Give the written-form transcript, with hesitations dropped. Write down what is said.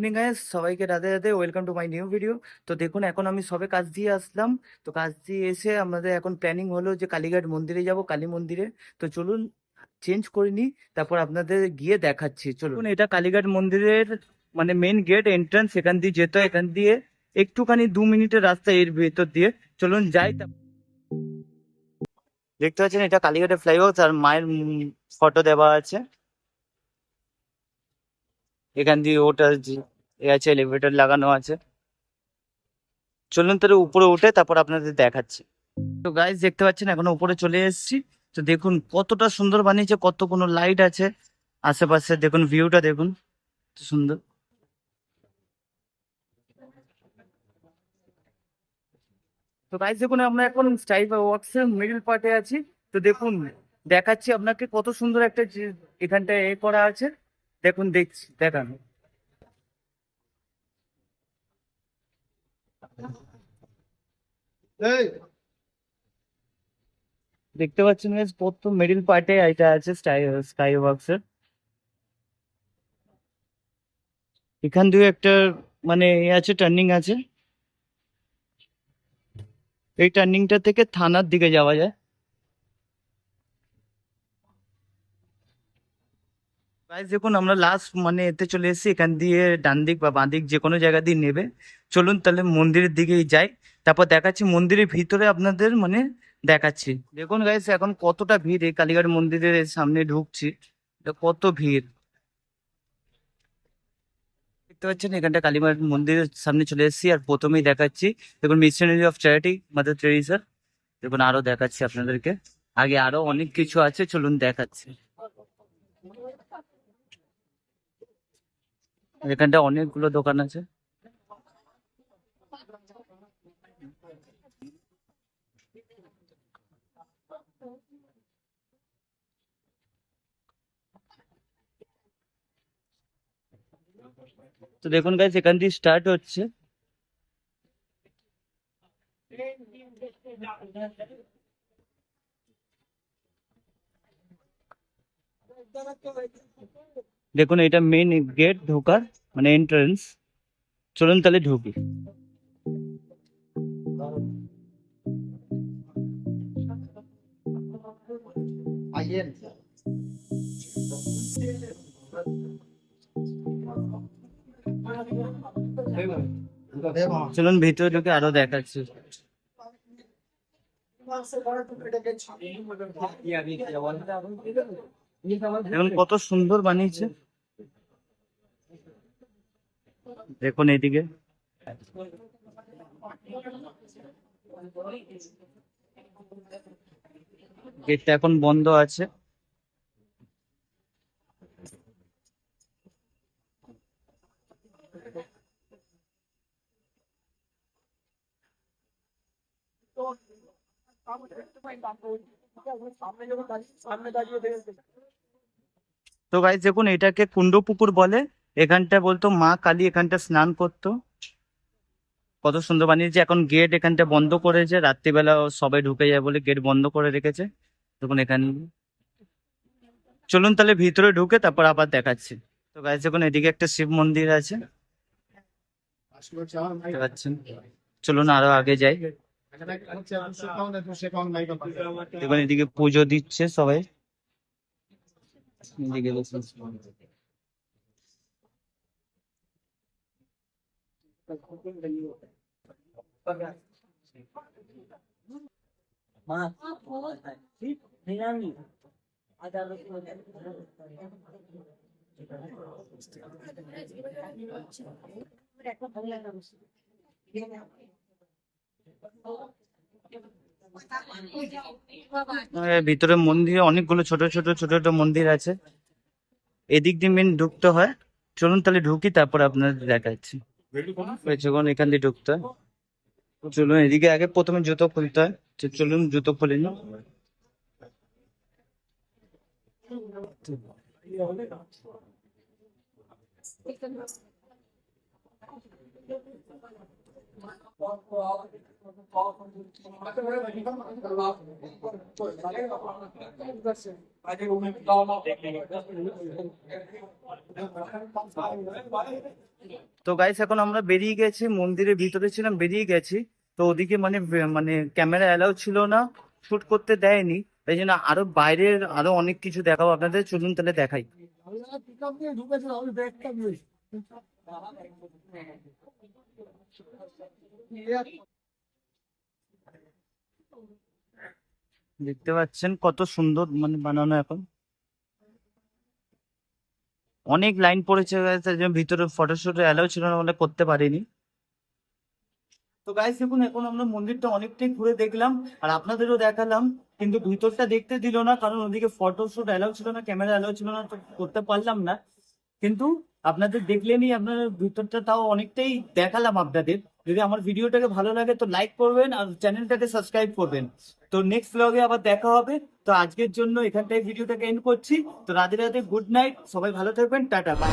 Evening guys, সবাইকে Radhe Radhe, welcome to my new video. তো দেখুন, এখন আমি সবে কাজ দিয়ে আসলাম। তো কাজ দিয়ে এসে আমাদের এখন প্ল্যানিং হলো যে কালীঘাট মন্দিরে যাব, কালী মন্দিরে। তো চলুন চেঞ্জ করে নিই, তারপর আপনাদের গিয়ে দেখাচ্ছি। চলুন, এটা কালীঘাট মন্দিরের মানে মেন গেট এন্ট্রান্স, এখান দিয়ে যেতে হয়। এখান দিয়ে একটুখানি 2 মিনিটের রাস্তা এর ভেতর দিয়ে। চলুন যাই। দেখতে পাচ্ছেন এটা কালীঘাটের ফ্লাইওভার, আর মায়ের ফটো দেওয়া আছে। এখান দিয়ে ওটা এ আছে, এলিভেটর লাগানো আছে। চলুন তাহলে উপরে উঠে তারপর আপনাদের দেখাচ্ছি। তো গাইস দেখতে পাচ্ছেন এখনো উপরে চলে এসেছি। তো দেখুন কতটা সুন্দর বানিয়েছে, কত কোনো লাইট আছে আশেপাশে। দেখুন ভিউটা দেখুন, কত সুন্দর। তো গাইস দেখুন, আমরা এখন স্টাইল ওয়ার্কস এর মিডল পার্টে আছি। তো দেখুন দেখাচ্ছি আপনাকে কত সুন্দর একটা এখানটায় করা আছে। দেখুন, দেখছি দেখান। দেখতে পাচ্ছেন guys, প্রথম মিডিল পার্টে এটা আছে স্কাই ওয়ার্কস এর। এখান দিয়ে একটা মানে এ আছে, টার্নিং আছে। এই টার্নিংটা থেকে থানার দিকে যাওয়া যায়। গাইস দেখুন, আমরা লাস্ট মানে এতে চলে এসেছি। এখান দিয়ে ডান দিক বা বাঁ দিক যে কোনো জায়গা দিয়ে নেবে। চলুন তাহলে মন্দিরের দিকেই যাই, তারপর দেখাচ্ছি মন্দিরের ভিতরে আপনাদের মানে দেখাচ্ছি। দেখুন গাইস, এখন কতটা ভিড় এই কালীঘাট মন্দিরের সামনে ঢুকছি। এটা কত ভিড় দেখতে পাচ্ছেন। এখানটা কালীঘাট মন্দিরের সামনে চলে এসেছি, আর প্রথমেই দেখাচ্ছি দেখুন missionary of charity mother Teresa. দেখুন আরো দেখাচ্ছি আপনাদেরকে, আগে আরো অনেক কিছু আছে, চলুন দেখাচ্ছি। এখানটা অনেকগুলো দোকান আছে। তো দেখুন গাইস, এখান দিয়ে স্টার্ট হচ্ছে। দেখুন এটা মেন গেট ঢোকার মানে এন্ট্রান্স। চলুন তাহলে ঢুকি। চলুন ভিতরে ঢুকে আরো দেখাচ্ছি। দেখুন কত সুন্দর বানিয়েছে। দেখুন এইদিকে গেটটা এখন বন্ধ আছে। তো গাইস দেখুন, এটাকে কুন্ড পুকুর বলে। এখানটা বলতো মা কালী এখানটা স্নান করতো। কত সুন্দর বানিয়েছে। এখন গেট এখানটা বন্ধ করেছে, রাত্রিবেলা সবাই ঢুকে যায় বলে গেট বন্ধ করে রেখেছে। দেখুন এখানে। চলুন তাহলে ভিতরে ঢুকে তারপর আবার দেখাচ্ছি। তো গাইস দেখুন, এদিকে একটা শিব মন্দির আছে, দেখতে পাচ্ছেন। চলুন আরো আগে যাই। দেখুন এদিকে পুজো দিচ্ছে সবাই। এদিকে দেখুন। ভিতরে মন্দিরে অনেকগুলো ছোট ছোট ছোট ছোট মন্দির আছে। এদিক দিয়ে মেন ঢুকতে হয়। চলুন তাহলে ঢুকি, তারপর আপনাদের দেখাচ্ছি। যখন এখান দিয়ে ঢুকতে হয়, চলুন এদিকে আগে প্রথমে জুতো খুলতে হয়। তো চলুন জুতো খুলে নিই। তো গাইস এখন আমরা বেরিয়ে গেছি, মন্দিরের ভিতরে ছিলাম, বেরিয়ে গেছি। তো ওদিকে মানে ক্যামেরা অ্যালাউ ছিল না, শুট করতে দেয়নি, তাই জন্য আরো বাইরের আরো অনেক কিছু দেখাবো আপনাদের, চলুন তাহলে দেখাই। দেখতে পাচ্ছেন কত সুন্দর মানে বানানো, এখন অনেক লাইন পড়েছে guys, তাই জন্য ভিতরে ফটোশুট অ্যালাউ ছিল না বলে করতে পারিনি। তো গাইস দেখুন এখন আমরা মন্দিরটা অনেকটাই ঘুরে দেখলাম আর আপনাদেরও দেখালাম, কিন্তু ভিতরটা দেখতে দিল না, কারণ ওদিকে ফটোশুট অ্যালাউ ছিল না, ক্যামেরা অ্যালাউ ছিল না, তো করতে পারলাম না। কিন্তু আপনাদের দেখলেনই, আপনার ভিতরটা তাও অনেকটাই দেখালাম আপনাদের। যদি আমার ভিডিওটাকে ভালো লাগে তো লাইক করবেন আর চ্যানেলটাকে সাবস্ক্রাইব করবেন। তো নেক্সট ব্লগে আবার দেখা হবে। তো আজকের জন্য এখানটায় ভিডিওটাকে এন্ড করছি। তো রাধে রাধে, গুড নাইট, সবাই ভালো থাকবেন, টাটা বাই।